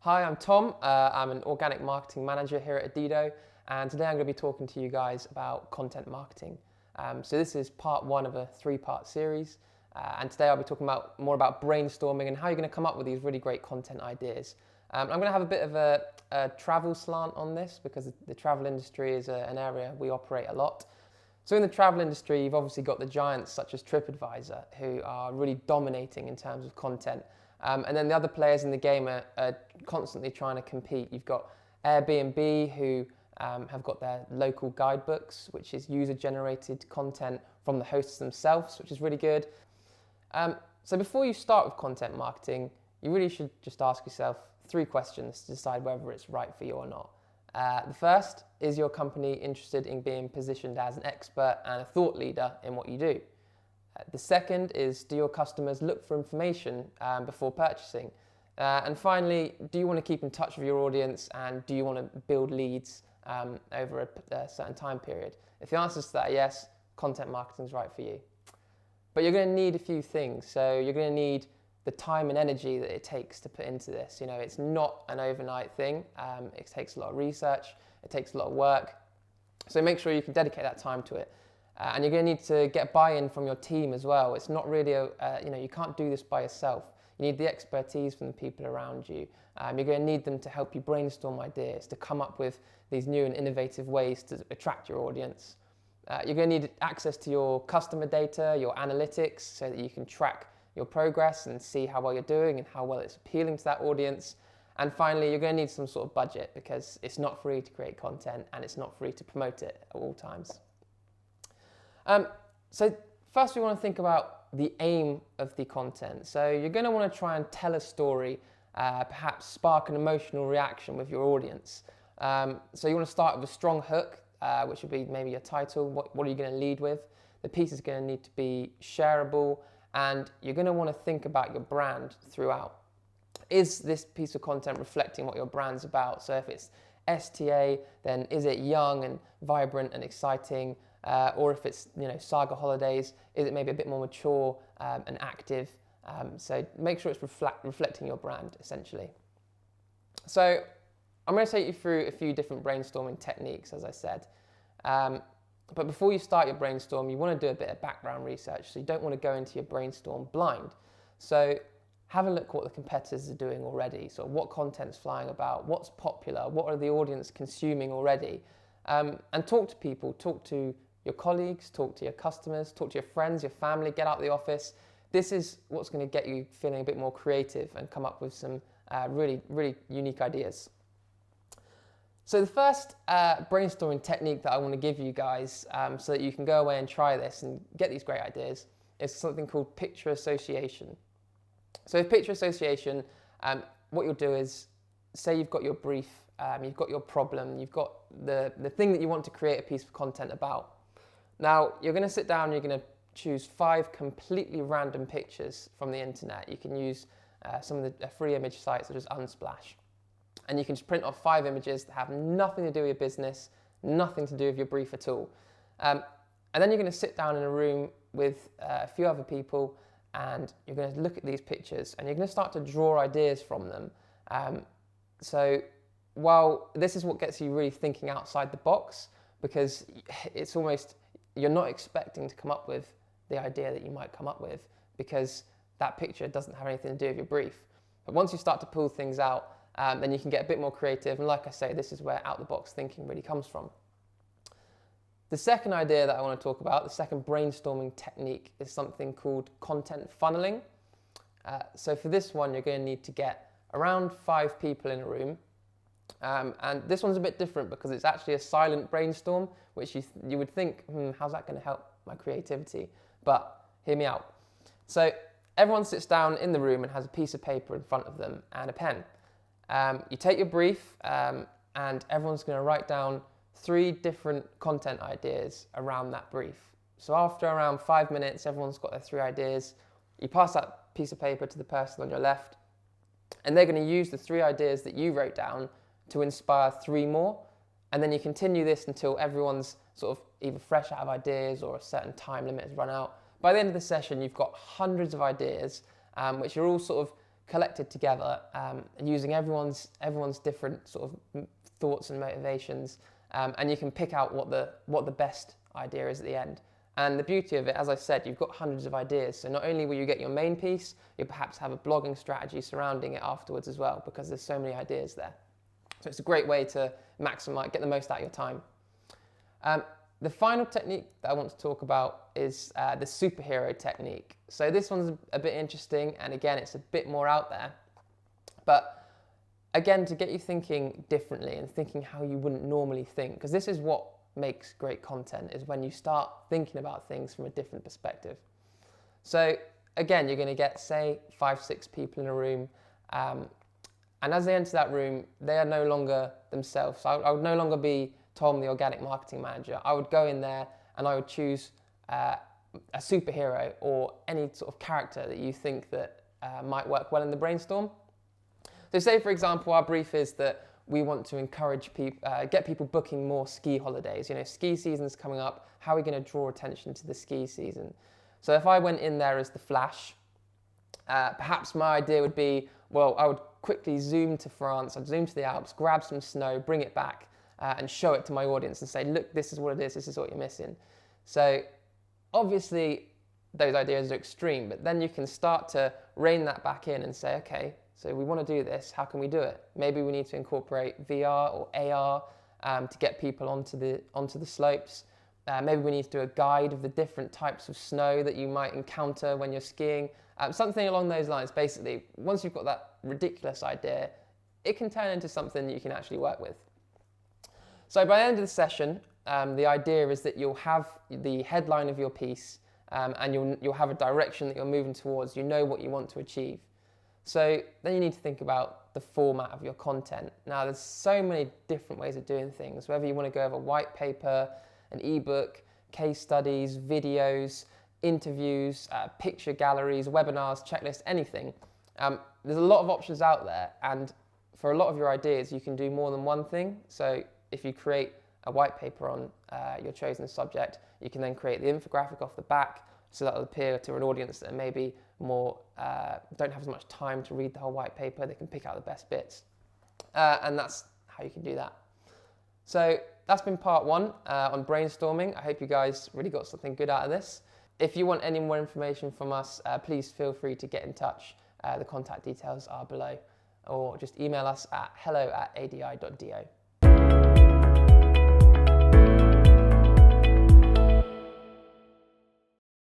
Hi, I'm Tom. I'm an organic marketing manager here at Adido, and today I'm going to be talking to you guys about content marketing. So this is part one of a three-part series, and today I'll be talking more about brainstorming and how you're going to come up with these really great content ideas. I'm going to have a bit of a travel slant on this because the travel industry is an area we operate a lot. So in the travel industry, you've obviously got the giants such as TripAdvisor who are really dominating in terms of content. And then the other players in the game are constantly trying to compete. You've got Airbnb who have got their local guidebooks, which is user-generated content from the hosts themselves, which is really good. So before you start with content marketing, you really should just ask yourself 3 questions to decide whether it's right for you or not. The first, is your company interested in being positioned as an expert and a thought leader in what you do? The second is, do your customers look for information before purchasing? And finally, do you want to keep in touch with your audience and do you want to build leads over a certain time period? If the answer to that is yes, content marketing is right for you. But you're going to need a few things. So you're going to need the time and energy that it takes to put into this. You know, it's not an overnight thing. It takes a lot of research. It takes a lot of work. So make sure you can dedicate that time to it. And you're going to need to get buy-in from your team as well. It's not really you can't do this by yourself. You need the expertise from the people around you. You're going to need them to help you brainstorm ideas, to come up with these new and innovative ways to attract your audience. You're going to need access to your customer data, your analytics, so that you can track your progress and see how well you're doing and how well it's appealing to that audience. And finally, you're going to need some sort of budget because it's not free to create content and it's not free to promote it at all times. So first we want to think about the aim of the content. So you're going to want to try and tell a story, perhaps spark an emotional reaction with your audience. So you want to start with a strong hook, which would be maybe a title. What are you going to lead with? The piece is going to need to be shareable, and you're going to want to think about your brand throughout. Is this piece of content reflecting what your brand's about? So if it's STA, then is it young and vibrant and exciting? Or if it's Saga Holidays, is it maybe a bit more mature and active? So make sure it's reflecting your brand, essentially. So I'm going to take you through a few different brainstorming techniques, as I said. But before you start your brainstorm, you want to do a bit of background research. So you don't want to go into your brainstorm blind. So have a look at what the competitors are doing already. So what content's flying about, what's popular, what are the audience consuming already? And talk to people, talk to your colleagues, talk to your customers, talk to your friends, your family, get out of the office. This is what's going to get you feeling a bit more creative and come up with some really, really unique ideas. So the first brainstorming technique that I want to give you guys so that you can go away and try this and get these great ideas is something called picture association. So with picture association, what you'll do is, say you've got your brief, you've got your problem, you've got the thing that you want to create a piece of content about. Now, you're going to sit down and you're going to choose 5 completely random pictures from the internet. You can use some of the free image sites such as Unsplash. And you can just print off 5 images that have nothing to do with your business, nothing to do with your brief at all. And then you're going to sit down in a room with a few other people and you're going to look at these pictures and you're going to start to draw ideas from them. So while this is what gets you really thinking outside the box, because it's almost, you're not expecting to come up with the idea that you might come up with because that picture doesn't have anything to do with your brief. But once you start to pull things out, then you can get a bit more creative. And like I say, this is where out-the-box thinking really comes from. The second idea that I want to talk about, the second brainstorming technique, is something called content funneling. So for this one, you're going to need to get around 5 people in a room. And this one's a bit different because it's actually a silent brainstorm, which you would think, how's that going to help my creativity? But hear me out. So everyone sits down in the room and has a piece of paper in front of them and a pen. You take your brief and everyone's going to write down 3 different content ideas around that brief. So after around 5 minutes, everyone's got their 3 ideas. You pass that piece of paper to the person on your left, and they're going to use the 3 ideas that you wrote down to inspire 3 more. And then you continue this until everyone's sort of either fresh out of ideas or a certain time limit has run out. By the end of the session, you've got hundreds of ideas, which are all sort of collected together and using everyone's different sort of thoughts and motivations, and you can pick out what the best idea is at the end. And the beauty of it, as I said, you've got hundreds of ideas. So not only will you get your main piece, you'll perhaps have a blogging strategy surrounding it afterwards as well, because there's so many ideas there. So it's a great way to maximize, get the most out of your time. The final technique that I want to talk about is the superhero technique. So this one's a bit interesting, and again, it's a bit more out there. But again, to get you thinking differently and thinking how you wouldn't normally think, because this is what makes great content, is when you start thinking about things from a different perspective. So again, you're going to get, say, 5-6 people in a room, and as they enter that room, they are no longer themselves. So I would no longer be Tom, the organic marketing manager. I would go in there and I would choose a superhero or any sort of character that you think that might work well in the brainstorm. So say, for example, our brief is that we want to encourage people, get people booking more ski holidays. You know, ski season's coming up. How are we going to draw attention to the ski season? So if I went in there as the Flash, perhaps my idea would be, well, I would quickly zoom to France, I'd zoom to the Alps, grab some snow, bring it back, and show it to my audience and say, look, this is what it is, this is what you're missing. So obviously those ideas are extreme, but then you can start to rein that back in and say, okay, so we want to do this, how can we do it? Maybe we need to incorporate VR or AR to get people onto the slopes. Maybe we need to do a guide of the different types of snow that you might encounter when you're skiing. Something along those lines. Basically, once you've got that ridiculous idea, it can turn into something that you can actually work with. So by the end of the session, the idea is that you'll have the headline of your piece and you'll have a direction that you're moving towards. You know what you want to achieve. So then you need to think about the format of your content. Now, there's so many different ways of doing things, whether you want to go over white paper, an ebook, case studies, videos, interviews, picture galleries, webinars, checklists, anything. There's a lot of options out there, and for a lot of your ideas, you can do more than one thing. So if you create a white paper on your chosen subject, you can then create the infographic off the back, so that will appeal to an audience that maybe more don't have as much time to read the whole white paper. They can pick out the best bits, and that's how you can do that. So that's been part 1 on brainstorming. I hope you guys really got something good out of this. If you want any more information from us, please feel free to get in touch. The contact details are below, or just email us at hello@adi.do.